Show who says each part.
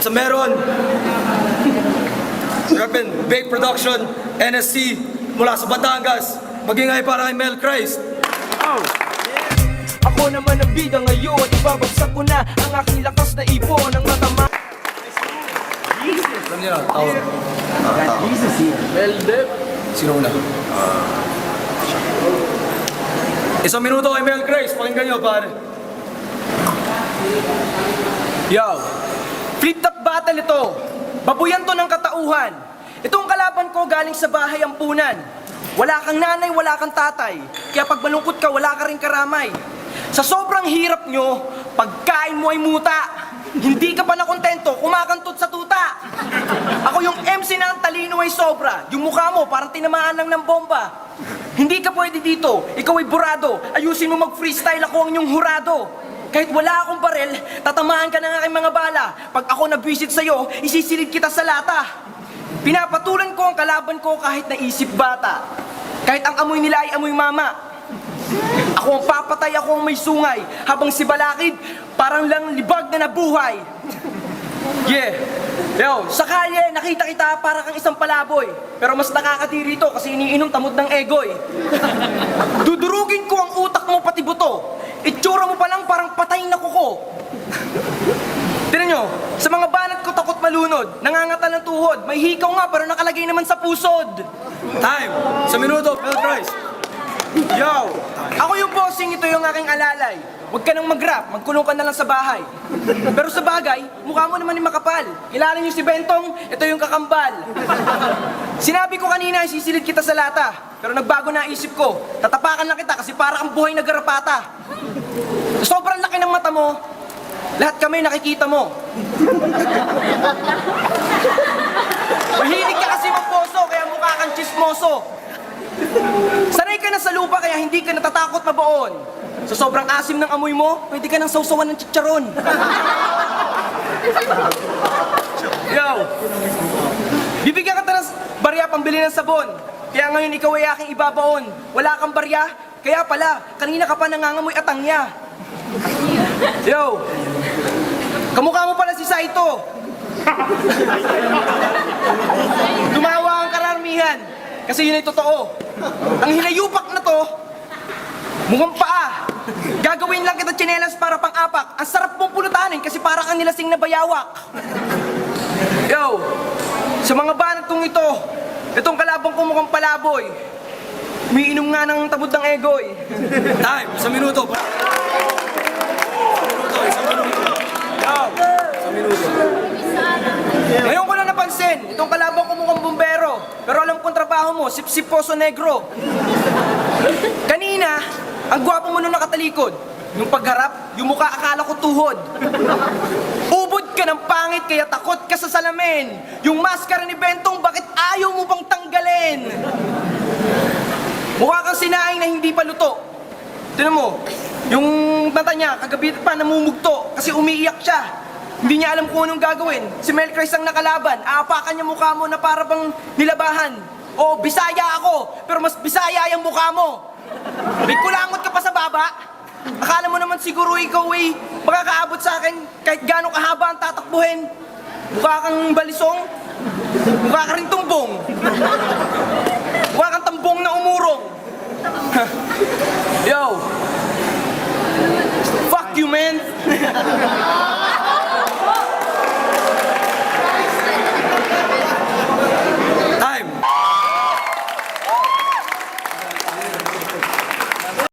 Speaker 1: sa meron. Reppin' Bake Production, NSC, mula sa Batangas. Magingay para kay Mel Christ.
Speaker 2: Ako naman ang bida ngayon, ibabagsak ko na ang aking lakas na ipon ng matama.
Speaker 1: Alam niyo na, tao.
Speaker 2: Well, Deb.
Speaker 1: Sino una? Isang minuto kay Mel Christ. Pakinggan niyo, pare.
Speaker 2: Yo, flip-top battle ito. Babuyan to ng katauhan. Itong kalaban ko galing sa bahay ampunan. Wala kang nanay, wala kang tatay. Kaya pag malungkot ka, wala ka rin karamay. Sa sobrang hirap nyo, pagkain mo ay muta. Hindi ka pa nakontento, kumakantot sa tuta. Ako yung MC na ang talino ay sobra. Yung mukha mo parang tinamaan lang ng bomba. Hindi ka pwede dito, ikaw ay burado. Ayusin mo mag-freestyle, ako ang yung hurado. Kahit wala akong barel, tatamaan ka ng aking mga bala. Pag ako nabwisit sa'yo, isisilid kita sa lata. Pinapatulan ko ang kalaban ko kahit naisip bata. Kahit ang amoy nila ay amoy mama. Ako ang papatay, ako ang may sungay. Habang si Balakid, parang lang libag na nabuhay. Yeah. Yo, sa kalye, nakita kita para kang isang palaboy. Pero mas nakakadiri ito kasi iniinom tamod ng egoy. Dudurugin ko ang utak mo pati buto. Itsura mo pa lang parang patay na kuko. Tignan nyo, sa mga banat ko takot malunod. Nangangata ng tuhod. May hikaw nga pero nakalagay naman sa pusod.
Speaker 1: Time! Sa minuto, Mel Christ.
Speaker 2: Yo! Ako yung bossing, ito yung aking alalay. Huwag ka nang mag-rap, magkulong ka na lang sa bahay. Pero sa bagay, mukha mo naman yung makapal. Kilala niyo si Bentong, ito yung kakambal. Sinabi ko kanina, isisilid kita sa lata. Pero nagbago na isip ko, tatapakan lang kita kasi para kang buhay na garapata. Sobrang laki ng mata mo, lahat kami nakikita mo. Mahilig ka kasi magposo, kaya mukha kang chismoso. Sanay ka na sa lupa kaya hindi ka natatakot mabaon. Sa sobrang asim ng amoy mo, pwede ka nang sausawan ng chicharon. Yo! Bibigyan ka ng barya pambili ng sabon. Kaya ngayon ikaw ay aking ibabaon. Wala kang barya, kaya pala, kanina ka pa nangangamoy atangya. Yo! Kamukha mo pala si Saito. Dumawa ang karamihan. Kasi yun ay totoo. Ang hinayupak na to, mukhang paa. Gagawin lang kita tsinelas para pang-apak. Ang sarap mong pulutanin kasi para kang nilasing na bayawak. Yo, sa mga banat kong ito, itong kalabang ko mukhang palaboy. Umiinom nga ng tabod ng egoy.
Speaker 1: Time! Sa minuto.
Speaker 2: Ngayon ko lang napansin, itong kalaban ko mukhang bumbero. Pero alam kong trabaho mo, sip-sip poso negro. Kanina, ang gwapo mo nung nakatalikod. Yung pagharap, yung mukha akala ko tuhod. Ubod ka ng pangit kaya takot ka sa salamin. Yung maskara ni Bentong, bakit ayaw mo bang tanggalin? Mukha kang sinaing na hindi pa luto. Tignan mo, yung mata niya, kagabi pa namumugto kasi umiiyak siya. Hindi niya alam kung anong gagawin. Si Mel Christ ang nakalaban. Aapakan niya mukha mo na para bang nilabahan. O, Bisaya ako, pero mas Bisaya yung mukha mo. May kulangot ka pa sa baba. Akala mo naman siguro ikaw ay makakaabot sa akin kahit gano'ng kahaba ang tatakbuhin. Mukha kang balisong. Mukha ka rin tumbong. Mukha kang tambong na umurong. Yo! Fuck you, man!